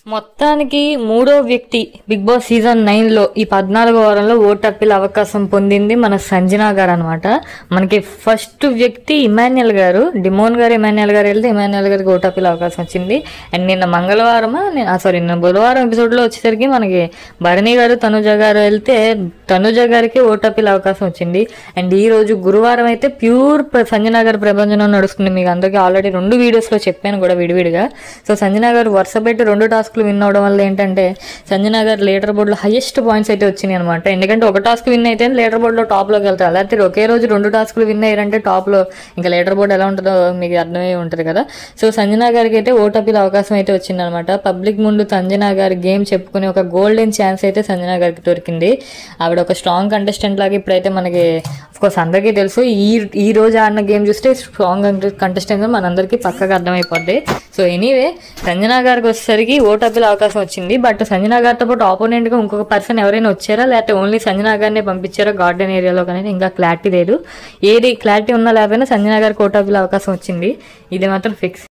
మొత్తానికి మూడో వ్యక్తి బిగ్ బాస్ సీజన్ 9లో ఈ 14వ వారంలో ఓటు అప్పీల్ అవకాశం పొందింది మన సంజన గారు అనమాట. మనకి ఫస్ట్ వ్యక్తి ఇమాన్యుయల్ గారు, డిమోన్ గారు ఇమాన్యుయల్ గారు వెళ్తే ఇమాన్యుయల్ గారికి ఓటు అప్పీల్ అవకాశం వచ్చింది. అండ్ నిన్న నిన్న బుధవారం ఎపిసోడ్లో వచ్చేసరికి మనకి భరణి గారు తనుజ గారు వెళ్తే తనుజ గారికి ఓటు అప్పీల్ అవకాశం వచ్చింది. అండ్ ఈ రోజు గురువారం అయితే ప్యూర్ సంజన గారి ప్రభంజనం నడుస్తుంది. మీకు అందరికీ ఆల్రెడీ 2 వీడియోస్లో చెప్పాను కూడా విడివిడిగా. సో సంజన గారు వరుస పెట్టి 2 టాస్క్లు విన్ అవడం వల్ల ఏంటంటే సంజన గారు లీడర్ బోర్డులో హైయెస్ట్ పాయింట్స్ అయితే వచ్చినాయి అనమాట. ఎందుకంటే ఒక టాస్క్ విన్ అయితే లీడర్ బోర్డులో టాప్లోకి వెళ్తారు. అలాంటి ఒకే రోజు 2 టాస్క్లు విన్ అయ్యారంటే టాప్లో ఇంకా లీడర్ బోర్డు ఎలా ఉంటుందో మీకు అర్థమై ఉంటుంది కదా. సో సంజన గారికి అయితే ఓటు అప్పీల్ అవకాశం అయితే వచ్చిందనమాట. పబ్లిక్ ముందు సంజన గారి గేమ్ చెప్పుకునే ఒక గోల్డెన్ ఛాన్స్ అయితే సంజన గారికి దొరికింది. ఆవిడ ఒక స్ట్రాంగ్ కంటెస్టెంట్ లాగా ఇప్పుడైతే మనకి అఫ్కోర్స్ అందరికీ తెలుసు. ఈ రోజు ఆడిన గేమ్ చూస్తే స్ట్రాంగ్ కంటెస్టెంట్ మనందరికీ పక్కగా అర్థమైపోద్ది. సో ఎనీవే సంజన గారికి వచ్చేసరికి ఓటు అప్పీల్ అవకాశం వచ్చింది. బట్ సంజన గారితో పాటు ఆపోనెంట్గా ఇంకొక పర్సన్ ఎవరైనా వచ్చారా లేకపోతే ఓన్లీ సంజన గారినే పంపించారా గార్డెన్ ఏరియాలో కానీ ఇంకా క్లారిటీ లేదు. ఏది క్లారిటీ ఉన్నా లేకపోయినా సంజన గారికి ఓటు అప్పీల్ అవకాశం వచ్చింది. ఇది మాత్రం ఫిక్స్.